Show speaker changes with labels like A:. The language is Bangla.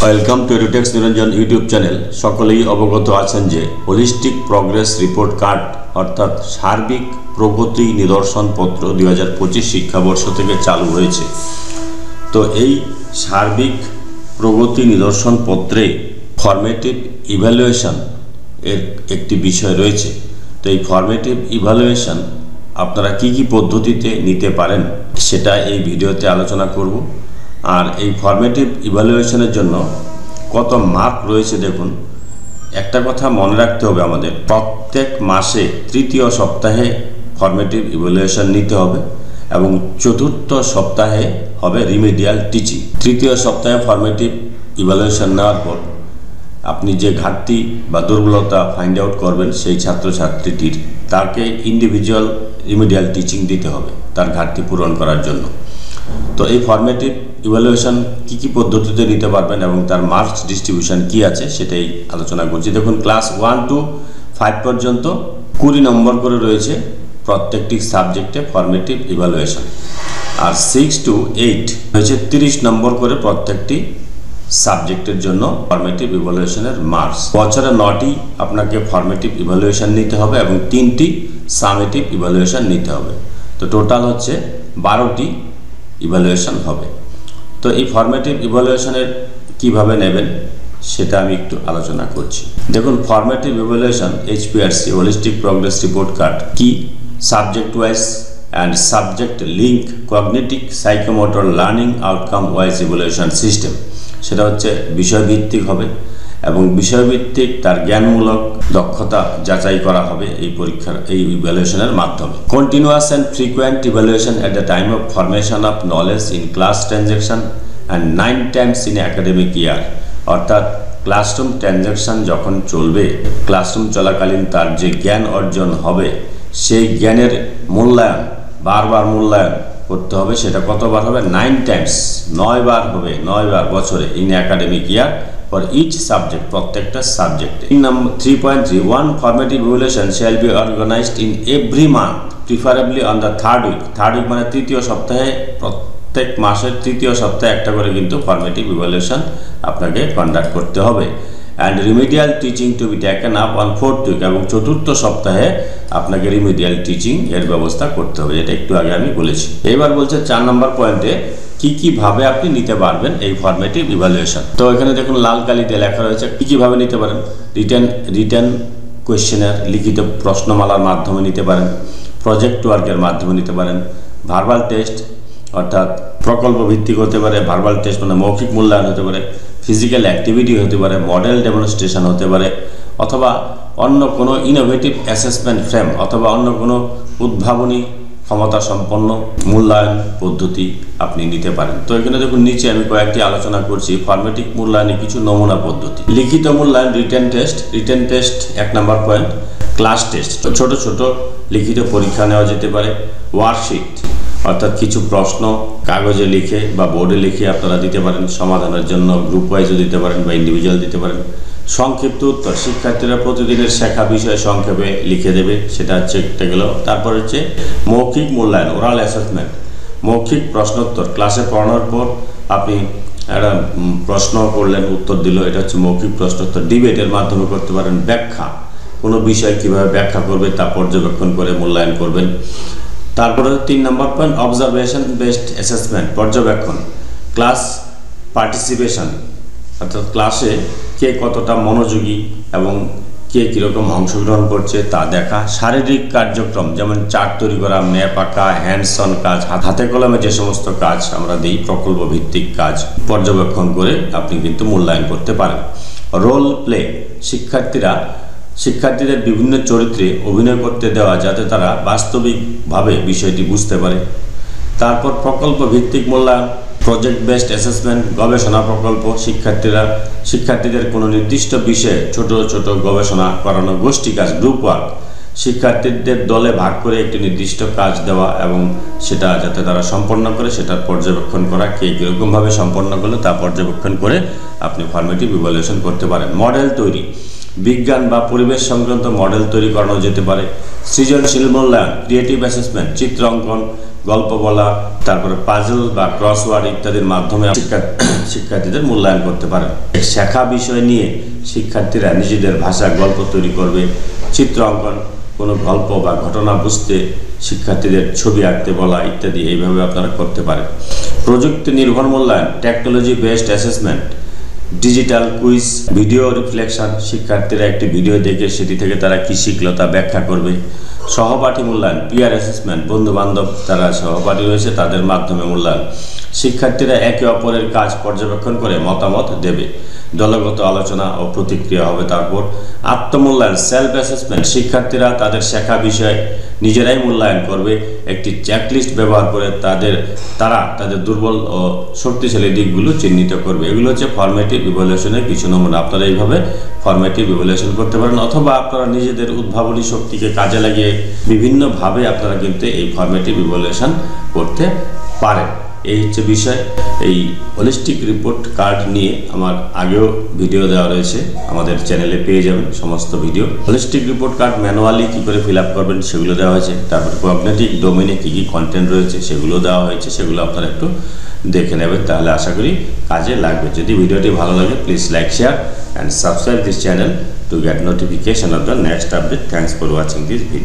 A: Welcome to এডুটেক্স Niranjan YouTube channel. সকলেই অবগত আছেন যে হোলিস্টিক প্রগ্রেস রিপোর্ট কার্ড অর্থাৎ সার্বিক প্রগতি নিদর্শনপত্র 2025 শিক্ষাবর্ষ থেকে চালু হয়েছে। তো এই সার্বিক প্রগতি নিদর্শনপত্রে ফরমেটিভ ইভ্যালুয়েশন এর একটি বিষয় রয়েছে। তো এই ফরমেটিভ ইভ্যালুয়েশন আপনারা কি পদ্ধতিতে নিতে পারেন সেটা এই ভিডিওতে আলোচনা করব। আর এই ফরমেটিভ ইভ্যালুয়েশনের জন্য কত মার্ক রয়েছে দেখুন। একটা কথা মনে রাখতে হবে, আমাদের প্রত্যেক মাসে তৃতীয় সপ্তাহে ফরমেটিভ ইভ্যালুয়েশন নিতে হবে এবং চতুর্থ সপ্তাহে হবে রিমেডিয়াল টিচিং। তৃতীয় সপ্তাহে ফরমেটিভ ইভ্যালুয়েশন নেওয়ার পর আপনি যে ঘাটতি বা দুর্বলতা ফাইন্ড আউট করবেন সেই ছাত্রছাত্রীটির, তাকে ইন্ডিভিজুয়াল রিমেডিয়াল টিচিং দিতে হবে তার ঘাটতি পূরণ করার জন্য। তো এই ফরমেটিভ ইভ্যালুয়েশন কি পদ্ধতিতে নিতে পারবেন এবং তার মার্কস ডিস্ট্রিবিউশন কি আছে সেটাই আলোচনা করছি। দেখুন, ক্লাস 1 to 5 পর্যন্ত 20 নম্বর করে রয়েছে প্রত্যেকটি সাবজেক্টে ফরমেটিভ ইভ্যালুয়েশন, আর 6 to 8 রয়েছে 30 নম্বর করে প্রত্যেকটি সাবজেক্টের জন্য ফরমেটিভ ইভ্যালুয়েশনের মার্কস। বছরে 9টি আপনাকে ফরমেটিভ ইভ্যালুয়েশন নিতে হবে এবং 3টি সামেটিভ ইভ্যালুয়েশন নিতে হবে। তো টোটাল হচ্ছে 12টি ইভ্যালুয়েশন হবে। তো এই ফরমেটিভ ইভ্যালুয়েশনের কিভাবে নেবেন সেটা আমি একটু আলোচনা করছি। দেখুন, formative evaluation HPRC holistic progress report card কি subject wise and subject link cognitive psychomotor learning outcome wise evaluation system. সেটা হচ্ছে বিষয়ভিত্তিক হবে এবং বিষয়ভিত্তিক তার জ্ঞানমূলক দক্ষতা যাচাই করা হবে এই পরীক্ষার এই ইভ্যালুয়েশনের মাধ্যমে। Continuous and frequent evaluation at the time of formation of knowledge in class transaction and 9 Times in academic ইয়ার। অর্থাৎ ক্লাসরুম ট্রানজ্যাকশন যখন চলবে, ক্লাসরুম চলাকালীন তার যে জ্ঞান অর্জন হবে সেই জ্ঞানের মূল্যায়ন বারবার মূল্যায়ন করতে হবে। সেটা কতবার হবে? 9 টাইমস, 9 বার হবে, 9 বার বছরে in academic year for each subject, প্রত্যেকটা সাবজেক্টে। 3.3 formative evaluation shall be organised in every month preferably on the third week. Third week মানে তৃতীয় সপ্তাহে, প্রত্যেক মাসের তৃতীয় সপ্তাহে একটা করে কিন্তু ফরমেটিভ ইভ্যালুয়েশন আপনাকে কন্ডাক্ট করতে হবে। And remedial teaching to be taken up on fourth week, এবং চতুর্থ সপ্তাহে আপনাকে রিমেডিয়াল টিচিং এর ব্যবস্থা করতে হবে, এটা একটু আগে আমি বলেছি। এবার বলছে 4 নম্বর পয়েন্টে কিভাবে আপনি নিতে পারবেন এই ফরমেটিভ ইভ্যালুয়েশন। তো এখানে দেখুন লাল কালিতে লেখা রয়েছে কিভাবে নিতে পারেন। রিটেন কোয়েশ্চেনার, লিখিত প্রশ্নমালার মাধ্যমে নিতে পারেন, প্রজেক্ট ওয়ার্কের মাধ্যমে নিতে পারেন, ভার্বাল টেস্ট অর্থাৎ প্রকল্প ভিত্তিক হতে পারে, ভার্বাল টেস্ট মানে মৌখিক মূল্যায়ন হতে পারে, ফিজিক্যাল অ্যাক্টিভিটি হতে পারে, মডেল ডেমনস্ট্রেশন হতে পারে, অথবা অন্য কোনো ইনোভেটিভ অ্যাসেসমেন্ট ফ্রেম অথবা অন্য কোনো উদ্ভাবনী ক্ষমতা সম্পন্ন মূল্যায়ন পদ্ধতি আপনি নিতে পারেন। তো এখানে দেখুন নিচে আমি কয়েকটি আলোচনা করছি ফরমেটিভ মূল্যায়নে কিছু নমুনা পদ্ধতি। লিখিত মূল্যায়ন রিটেন টেস্ট 1 নম্বর পয়েন্ট। ক্লাস টেস্ট, ছোট ছোট লিখিত পরীক্ষা নেওয়া যেতে পারে। ওয়ার্কশিট অর্থাৎ কিছু প্রশ্ন কাগজে লিখে বা বোর্ডে লিখে আপনারা দিতে পারেন, সমাধানের জন্য গ্রুপ ওয়াইজও দিতে পারেন বা ইন্ডিভিজুয়াল দিতে পারেন। সংক্ষিপ্ত উত্তর, শিক্ষার্থীরা প্রতিদিনের শেখা বিষয় সংক্ষেপে লিখে দেবে, সেটা হচ্ছে একটা গেল। তারপর হচ্ছে মৌখিক মূল্যায়ন ওরাল অ্যাসেসমেন্ট, মৌখিক প্রশ্নোত্তর, ক্লাসে পড়ানোর পর আপনি একটা প্রশ্ন করলেন, উত্তর দিল, এটা হচ্ছে মৌখিক প্রশ্নোত্তর। ডিবেটের মাধ্যমে করতে পারেন। ব্যাখ্যা, কোনো বিষয় কীভাবে ব্যাখ্যা করবে তা পর্যবেক্ষণ করে মূল্যায়ন করবেন। তারপরে 3 নম্বর পয়েন্ট অবজারভেশন বেসড অ্যাসেসমেন্ট, পর্যবেক্ষণ। ক্লাস পার্টিসিপেশন অর্থাৎ ক্লাসে কে কতটা মনোযোগী এবং কে কীরকম অংশগ্রহণ করছে তা দেখা। শারীরিক কার্যক্রম যেমন চার্ট তৈরি করা, ম্যাপ আঁকা, হ্যান্ডস অন কাজ, হাতে কলমে যে সমস্ত কাজ আমরা দিই প্রকল্প ভিত্তিক কাজ পর্যবেক্ষণ করে আপনি কিন্তু মূল্যায়ন করতে পারেন। রোল প্লে, শিক্ষার্থীদের বিভিন্ন চরিত্রে অভিনয় করতে দেওয়া যাতে তারা বাস্তবিকভাবে বিষয়টি বুঝতে পারে। তারপর প্রকল্প ভিত্তিক মূল্যায়ন, প্রজেক্ট বেসড অ্যাসেসমেন্ট, গবেষণা প্রকল্প, শিক্ষার্থীদের কোনো নির্দিষ্ট বিষয়ে ছোট ছোট গবেষণা করানো। গোষ্ঠী কাজ, গ্রুপ ওয়ার্ক, শিক্ষার্থীদের দলে ভাগ করে একটি নির্দিষ্ট কাজ দেওয়া এবং সেটা যাতে তারা সম্পন্ন করে সেটার পর্যবেক্ষণ করা, কে কীরকমভাবে সম্পন্ন করলে তা পর্যবেক্ষণ করে আপনি ফরমেটিভ ইভ্যালুয়েশন করতে পারেন। মডেল তৈরি, বিজ্ঞান বা পরিবেশ সংক্রান্ত মডেল তৈরি করানো যেতে পারে। সৃজনশীল মূল্যায়ন, ক্রিয়েটিভ অ্যাসেসমেন্ট, চিত্রাঙ্কন, গল্প বলা, তারপরে পাজল বা ক্রসওয়ার্ড ইত্যাদির মাধ্যমে শিক্ষার্থীদের মূল্যায়ন করতে পারেন। শেখা বিষয় নিয়ে শিক্ষার্থীরা নিজেদের ভাষা গল্প তৈরি করবে, চিত্র অঙ্কন, কোনো গল্প বা ঘটনা বুঝতে শিক্ষার্থীদের ছবি আঁকতে বলা ইত্যাদি এইভাবে আপনারা করতে পারেন। প্রযুক্তি নির্ভর মূল্যায়ন, technology based assessment, digital quiz, video reflection, শিক্ষার্থীরা একটি ভিডিও দেখে সেটি থেকে তারা কী শিখলো তা ব্যাখ্যা করবে। সহপাঠী মূল্যায়ন, পিয়ার অ্যাসেসমেন্ট, বন্ধুবান্ধব যারা সহপাঠী রয়েছে তাদের মাধ্যমে মূল্যায়ন। শিক্ষার্থীরা একে অপরের কাজ পর্যবেক্ষণ করে মতামত দেবে। দলগত আলোচনা ও প্রতিক্রিয়া হবে। তারপর আত্মমূল্যায়ন, সেলফ অ্যাসেসমেন্ট, শিক্ষার্থীরা তাদের শেখা বিষয় নিজেরাই মূল্যায়ন করবে। একটি চেকলিস্ট ব্যবহার করে তারা তাদের দুর্বল ও শক্তিশালী দিকগুলো চিহ্নিত করবে। এগুলো হচ্ছে ফরমেটিভ ইভ্যালুয়েশনের কিছু নমুনা। আপনারা এইভাবে ফরমেটিভ ইভ্যালুয়েশন করতে পারেন, অথবা আপনারা নিজেদের উদ্ভাবনী শক্তিকে কাজে লাগিয়ে বিভিন্নভাবে আপনারা কিন্তু এই ফরমেটিভ ইভ্যালুয়েশন করতে পারেন। এই হচ্ছে বিষয়। এই হোলিস্টিক রিপোর্ট কার্ড নিয়ে আমার আগেও ভিডিও দেওয়া রয়েছে, আমাদের চ্যানেলে পেয়ে যাবেন সমস্ত video. Holistic report card manually কী করে ফিল আপ করবেন সেগুলো দেওয়া হয়েছে। তারপর কগনিটিভ ডোমেনে কী কী কন্টেন্ট রয়েছে সেগুলো দেওয়া হয়েছে, সেগুলো আপনারা একটু দেখে নেবেন, তাহলে আশা করি কাজে লাগবে। যদি ভিডিওটি ভালো লাগে please like, share and subscribe this channel to get notification of the next update. Thanks for watching this video.